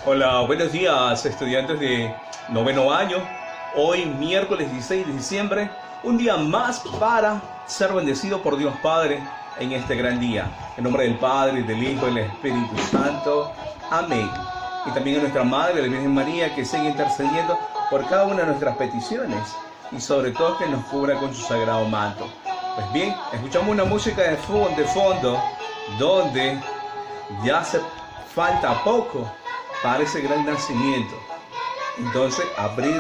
Hola, buenos días estudiantes de noveno año. Hoy miércoles 16 de diciembre, un día más para ser bendecido por Dios Padre en este gran día. En nombre del Padre, del Hijo y del Espíritu Santo. Amén. Y también a nuestra Madre, la Virgen María, que sigue intercediendo por cada una de nuestras peticiones y sobre todo que nos cubra con su sagrado manto. Pues bien, escuchamos una música de fondo donde ya hace falta poco para ese gran nacimiento. Entonces,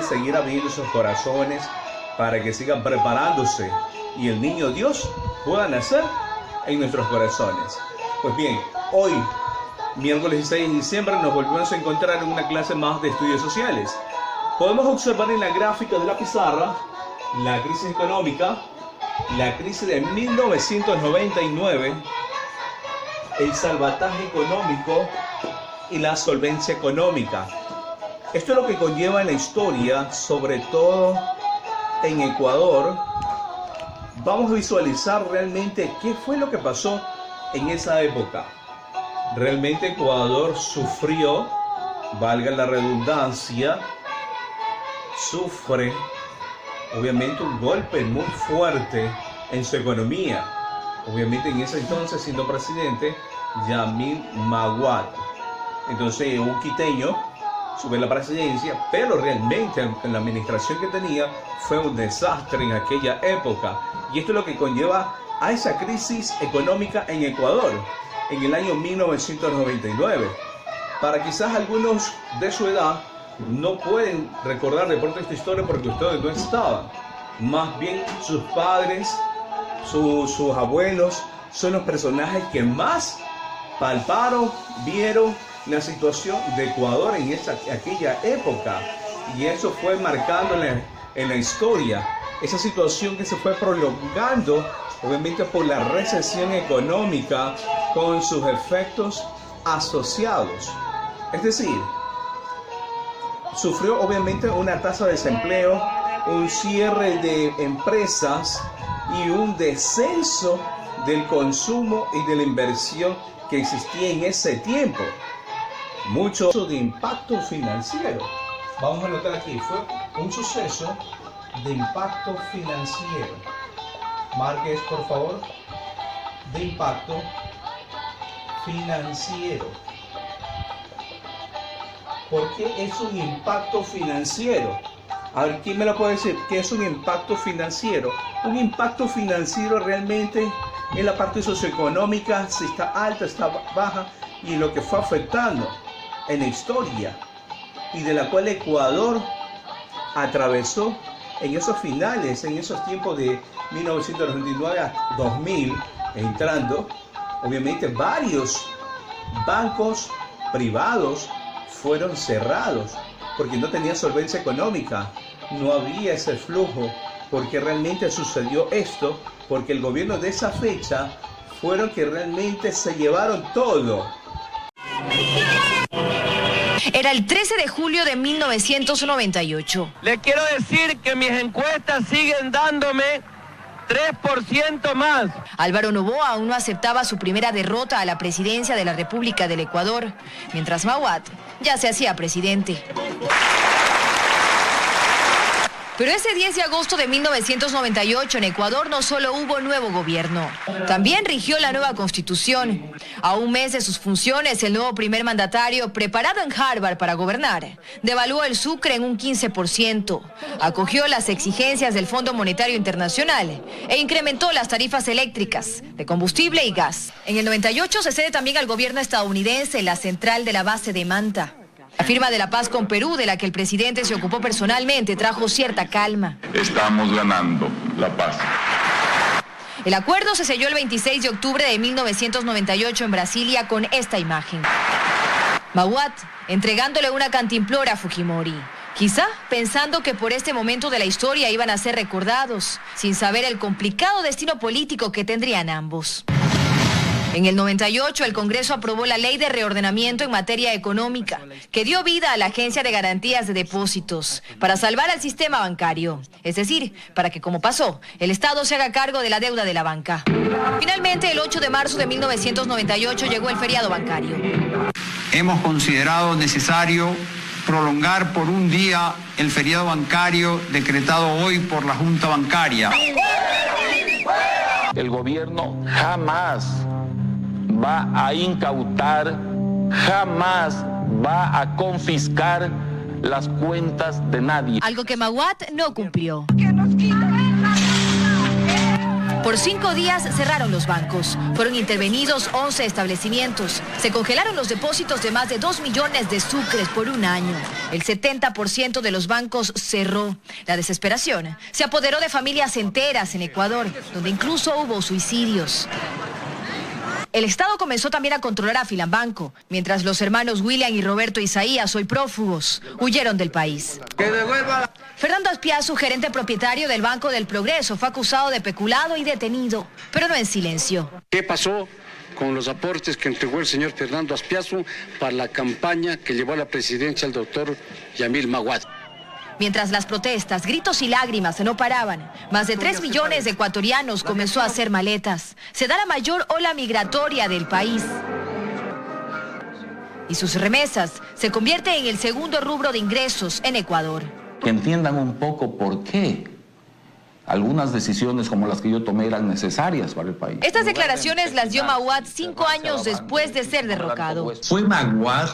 seguir abriendo sus corazones para que sigan preparándose y el niño Dios pueda nacer en nuestros corazones. Pues bien, hoy, miércoles 16 de diciembre, nos volvemos a encontrar en una clase más de estudios sociales. Podemos observar en la gráfica de la pizarra la crisis económica, la crisis de 1999, el salvataje económico y la solvencia económica. Esto es lo que conlleva en la historia, sobre todo en Ecuador. Vamos a visualizar realmente qué fue lo que pasó en esa época. Realmente Ecuador sufrió, valga la redundancia, sufre obviamente un golpe muy fuerte en su economía. Obviamente en ese entonces, siendo presidente, Yamil Maguad. Entonces un quiteño sube a la presidencia, pero realmente en la administración que tenía fue un desastre en aquella época. Y esto es lo que conlleva a esa crisis económica en Ecuador en el año 1999. Para quizás algunos de su edad no pueden recordar de pronto esta historia porque ustedes no estaban. Más bien sus padres, sus abuelos son los personajes que más palparon, vieron la situación de Ecuador en aquella época, y eso fue marcando en la historia esa situación que se fue prolongando obviamente por la recesión económica con sus efectos asociados. Es decir, sufrió obviamente una tasa de desempleo, un cierre de empresas y un descenso del consumo y de la inversión que existía en ese tiempo. Mucho de impacto financiero. Vamos a anotar aquí, fue un suceso de impacto financiero. Marques, por favor, de impacto financiero. ¿Por qué es un impacto financiero? A ver, ¿quién me lo puede decir? ¿Qué es un impacto financiero? Un impacto financiero realmente en la parte socioeconómica, si está alta, está baja, y lo que fue afectando en la historia y de la cual Ecuador atravesó en esos finales, en esos tiempos de 1999 a 2000, entrando, obviamente varios bancos privados fueron cerrados porque no tenían solvencia económica, no había ese flujo, porque realmente sucedió esto, porque el gobierno de esa fecha fueron que realmente se llevaron todo. Era el 13 de julio de 1998. Le quiero decir que mis encuestas siguen dándome 3% más. Álvaro Noboa aún no aceptaba su primera derrota a la presidencia de la República del Ecuador, mientras Maguad ya se hacía presidente. Pero ese 10 de agosto de 1998 en Ecuador no solo hubo nuevo gobierno, también rigió la nueva constitución. A un mes de sus funciones, el nuevo primer mandatario, preparado en Harvard para gobernar, devaluó el sucre en un 15%, acogió las exigencias del Fondo Monetario Internacional e incrementó las tarifas eléctricas, de combustible y gas. En el 98 se cede también al gobierno estadounidense la central de la base de Manta. La firma de la paz con Perú, de la que el presidente se ocupó personalmente, trajo cierta calma. Estamos ganando la paz. El acuerdo se selló el 26 de octubre de 1998 en Brasilia con esta imagen. Maguad entregándole una cantimplora a Fujimori, quizá pensando que por este momento de la historia iban a ser recordados, sin saber el complicado destino político que tendrían ambos. En el 98, el Congreso aprobó la Ley de Reordenamiento en materia económica, que dio vida a la Agencia de Garantías de Depósitos, para salvar al sistema bancario. Es decir, para que, como pasó, el Estado se haga cargo de la deuda de la banca. Finalmente, el 8 de marzo de 1998 llegó el feriado bancario. hemos considerado necesario prolongar por un día el feriado bancario decretado hoy por la Junta Bancaria. El gobierno jamás va a incautar, jamás va a confiscar las cuentas de nadie. Algo que Maguad no cumplió. Por 5 días cerraron los bancos. Fueron intervenidos 11 establecimientos. Se congelaron los depósitos de más de 2 millones de sucres por un año. El 70% de los bancos cerró. La desesperación se apoderó de familias enteras en Ecuador, donde incluso hubo suicidios. El Estado comenzó también a controlar a Filambanco, mientras los hermanos William y Roberto Isaías, hoy prófugos, huyeron del país. Fernando Aspiazu, gerente propietario del Banco del Progreso, fue acusado de peculado y detenido, pero no en silencio. ¿Qué pasó con los aportes que entregó el señor Fernando Aspiazu para la campaña que llevó a la presidencia al doctor Yamil Maguad? Mientras las protestas, gritos y lágrimas no paraban, más de 3 millones de ecuatorianos comenzó a hacer maletas. Se da la mayor ola migratoria del país. Y sus remesas se convierten en el segundo rubro de ingresos en Ecuador. Que entiendan un poco por qué algunas decisiones como las que yo tomé eran necesarias para el país. Estas declaraciones las dio Maguad 5 años después de ser derrocado. ¿Fue Maguad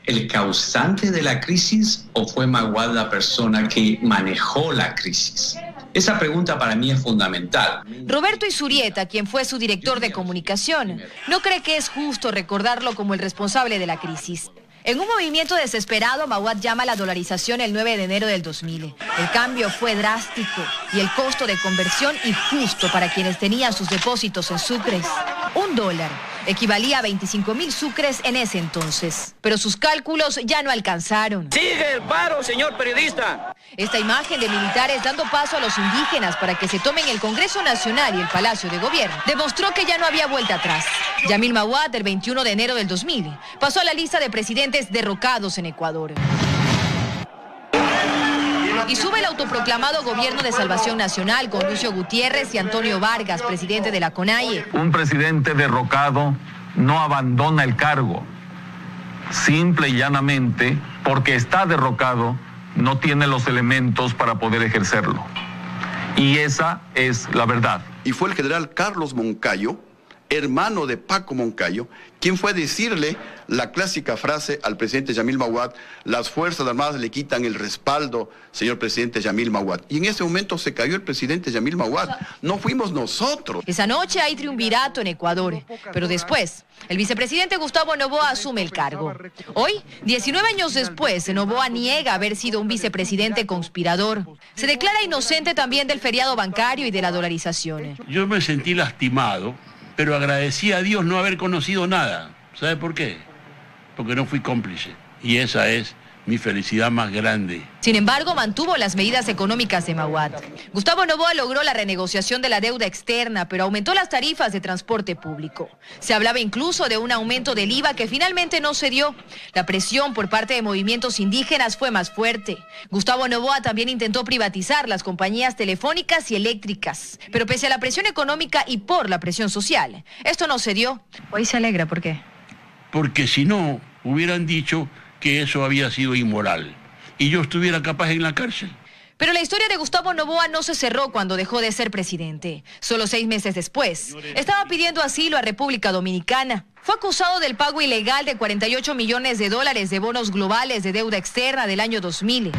el causante de la crisis o fue Maguad la persona que manejó la crisis? Esa pregunta para mí es fundamental. Roberto Isurieta, quien fue su director de comunicación, no cree que es justo recordarlo como el responsable de la crisis. En un movimiento desesperado, Maguad llama a la dolarización el 9 de enero del 2000. El cambio fue drástico y el costo de conversión injusto para quienes tenían sus depósitos en sucres. $1 equivalía a 25.000 sucres en ese entonces. Pero sus cálculos ya no alcanzaron. ¡Sigue el paro, señor periodista! Esta imagen de militares dando paso a los indígenas para que se tomen el Congreso Nacional y el Palacio de Gobierno demostró que ya no había vuelta atrás. Yamil Maguad, el 21 de enero del 2000, pasó a la lista de presidentes derrocados en Ecuador. Y sube el autoproclamado Gobierno de Salvación Nacional con Lucio Gutiérrez y Antonio Vargas, presidente de la CONAIE. Un presidente derrocado no abandona el cargo, simple y llanamente porque está derrocado, no tiene los elementos para poder ejercerlo. Y esa es la verdad. Y fue el general Carlos Moncayo, hermano de Paco Moncayo, quien fue a decirle la clásica frase al presidente Yamil Maguad: las Fuerzas Armadas le quitan el respaldo, señor presidente Yamil Maguad. Y en ese momento se cayó el presidente Yamil Maguad, no fuimos nosotros. Esa noche hay triunvirato en Ecuador, pero después el vicepresidente Gustavo Noboa asume el cargo. Hoy, 19 años después, Noboa niega haber sido un vicepresidente conspirador. Se declara inocente también del feriado bancario y de la dolarización. Yo me sentí lastimado, pero agradecí a Dios no haber conocido nada. ¿Sabe por qué? Porque no fui cómplice. Y esa es mi felicidad más grande. Sin embargo, mantuvo las medidas económicas de Maguad. Gustavo Noboa logró la renegociación de la deuda externa, pero aumentó las tarifas de transporte público. Se hablaba incluso de un aumento del IVA que finalmente no se dio. La presión por parte de movimientos indígenas fue más fuerte. Gustavo Noboa también intentó privatizar las compañías telefónicas y eléctricas. Pero pese a la presión económica y por la presión social, esto no se dio. Hoy se alegra, ¿por qué? Porque si no, hubieran dicho que eso había sido inmoral y yo estuviera capaz en la cárcel. Pero la historia de Gustavo Noboa no se cerró cuando dejó de ser presidente. Solo 6 meses después, estaba pidiendo asilo a República Dominicana. Fue acusado del pago ilegal de $48 millones de bonos globales de deuda externa del año 2000.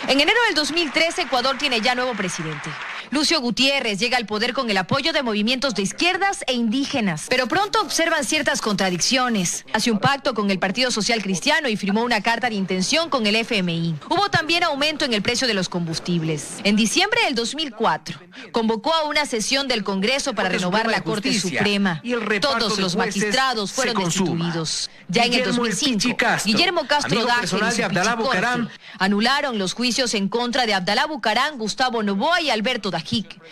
En enero del 2013, Ecuador tiene ya nuevo presidente. Lucio Gutiérrez llega al poder con el apoyo de movimientos de izquierdas e indígenas. Pero pronto observan ciertas contradicciones. Hace un pacto con el Partido Social Cristiano y firmó una carta de intención con el FMI. Hubo también aumento en el precio de los combustibles. En diciembre del 2004, convocó a una sesión del Congreso para renovar la Corte Suprema. Todos los magistrados fueron destituidos. Ya en el 2005, Guillermo Castro Dájer y su Pichicorte anularon los juicios en contra de Abdalá Bucaram, Gustavo Noboa y Alberto Dajic.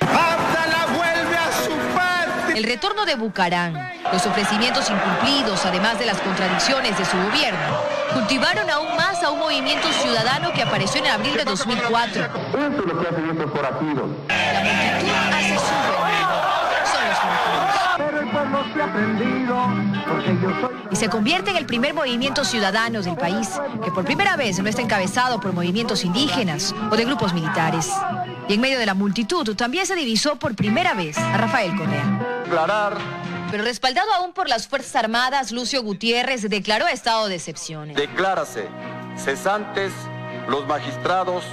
¡Abdalá vuelve a su patria! El retorno de Bucaram, los ofrecimientos incumplidos, además de las contradicciones de su gobierno, cultivaron aún más a un movimiento ciudadano que apareció en abril de 2004. Eso es lo que hacen estos forajidos. La multitud hace su reunión. Son los mejores. Pero el pueblo se ha prendido Y se convierte en el primer movimiento ciudadano del país, que por primera vez no está encabezado por movimientos indígenas o de grupos militares. Y en medio de la multitud también se divisó por primera vez a Rafael Correa. Pero respaldado aún por las Fuerzas Armadas, Lucio Gutiérrez declaró estado de excepción. Declárase cesantes los magistrados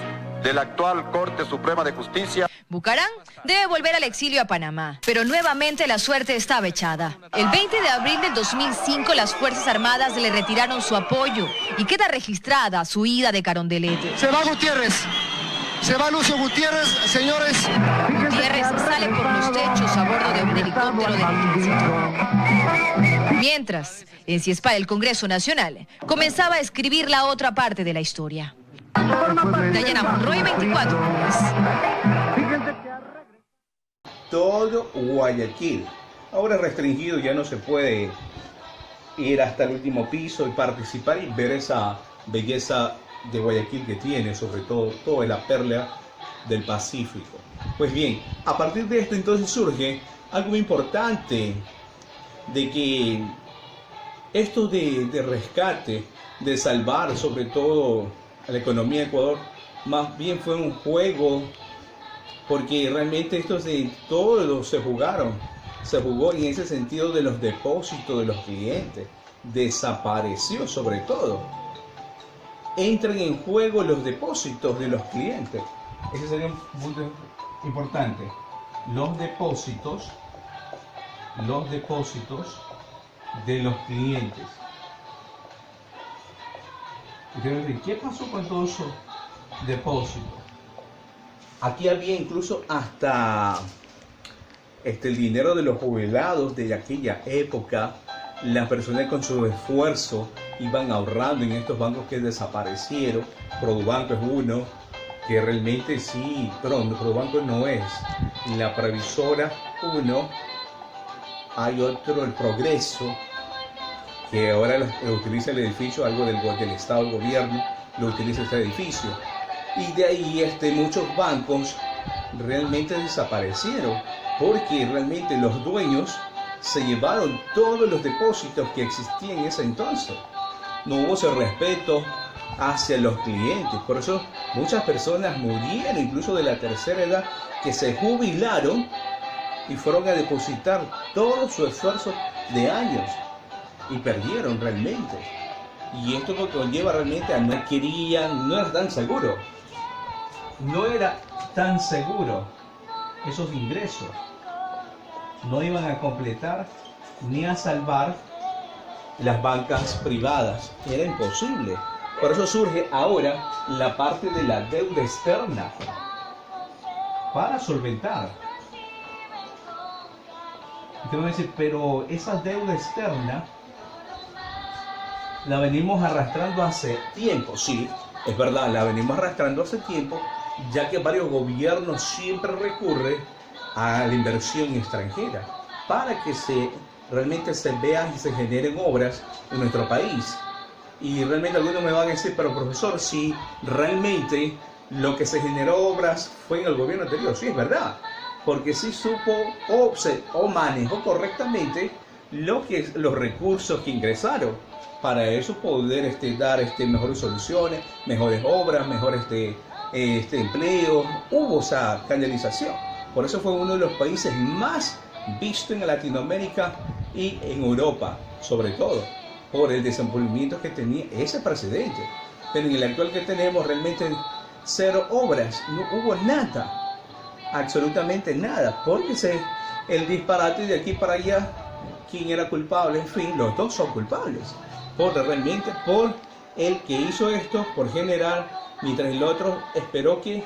de la actual Corte Suprema de Justicia. Bucaram debe volver al exilio a Panamá, pero nuevamente la suerte estaba echada. El 20 de abril del 2005 las Fuerzas Armadas le retiraron su apoyo y queda registrada su ida de Carondelet. Se va Gutiérrez. Se va Lucio Gutiérrez, señores. Gutiérrez sale por los techos a bordo de un helicóptero del ejército. Mientras, en Ciespal, el Congreso Nacional comenzaba a escribir la otra parte de la historia. Dayana Monroy, 24 horas. Todo Guayaquil. Ahora restringido, ya no se puede ir hasta el último piso y participar y ver esa belleza de Guayaquil que tiene, sobre todo toda la perla del Pacífico. Pues bien, a partir de esto entonces surge algo muy importante, de que esto de rescate, de salvar sobre todo a la economía de Ecuador, más bien fue un juego, porque realmente estos de todos se jugó en ese sentido de los depósitos de los clientes, desapareció sobre todo. Entran en juego los depósitos de los clientes. Ese sería un punto importante. Los depósitos de los clientes. ¿Qué pasó con todos esos depósitos? Aquí había incluso hasta el dinero de los jubilados de aquella época. Las personas con su esfuerzo iban ahorrando en estos bancos que desaparecieron. Produbanco es uno que realmente sí, perdón, Produbanco no es. La Previsora uno, hay otro, el Progreso, que ahora lo utiliza el edificio, algo del Estado, el gobierno, lo utiliza este edificio. Y de ahí muchos bancos realmente desaparecieron, porque realmente los dueños se llevaron todos los depósitos que existían en ese entonces. No hubo ese respeto hacia los clientes. Por eso muchas personas murieron, incluso de la tercera edad, que se jubilaron y fueron a depositar todo su esfuerzo de años y perdieron realmente. Y esto lo conlleva realmente a no era tan seguro. No era tan seguro esos ingresos. No iban a completar ni a salvar las bancas privadas. Era imposible. Por eso surge ahora la parte de la deuda externa para solventar. Te voy a decir, pero esa deuda externa la venimos arrastrando hace tiempo. Sí, es verdad, la venimos arrastrando hace tiempo, ya que varios gobiernos siempre recurren a la inversión extranjera para que realmente se vean y se generen obras en nuestro país. Y realmente algunos me van a decir, pero profesor, si realmente lo que se generó obras fue en el gobierno anterior. Sí, es verdad, porque sí supo o manejó correctamente los recursos que ingresaron para eso poder dar mejores soluciones, mejores obras, mejor empleo. Hubo esa canalización. Por eso fue uno de los países más vistos en Latinoamérica y en Europa, sobre todo, por el desenvolvimiento que tenía ese presidente. Pero en el actual que tenemos, realmente cero obras, no hubo nada, absolutamente nada, porque el disparate de aquí para allá, ¿quién era culpable? En fin, los dos son culpables, realmente por el que hizo esto, por generar, mientras el otro esperó que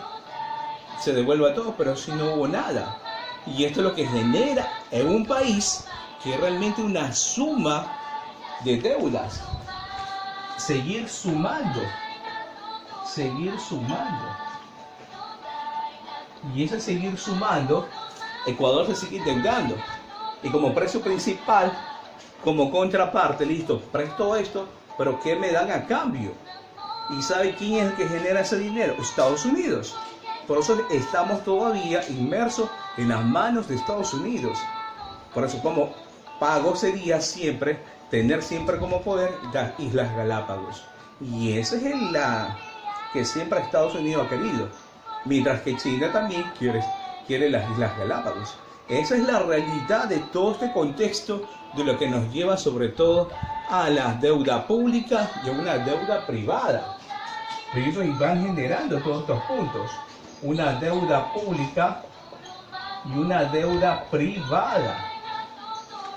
se devuelva todo, pero si no hubo nada. Y esto es lo que genera en un país que realmente una suma de deudas, seguir sumando, y ese seguir sumando, Ecuador se sigue endeudando, y como precio principal, como contraparte, listo, presto esto, pero ¿qué me dan a cambio? ¿Y sabe quién es el que genera ese dinero? Estados Unidos. Por eso estamos todavía inmersos en las manos de Estados Unidos. Por eso como pago sería siempre tener siempre como poder las Islas Galápagos. Y esa es la que siempre Estados Unidos ha querido, mientras que China también quiere las Islas Galápagos. Esa es la realidad de todo este contexto, de lo que nos lleva sobre todo a la deuda pública y a una deuda privada. Ellos van generando todos estos puntos, una deuda pública y una deuda privada.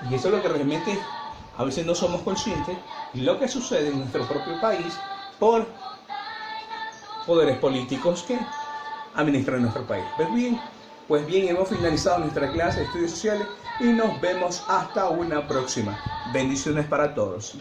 Y eso es lo que realmente a veces no somos conscientes de lo que sucede en nuestro propio país por poderes políticos que administran nuestro país. Pues bien, hemos finalizado nuestra clase de estudios sociales y nos vemos hasta una próxima. Bendiciones para todos.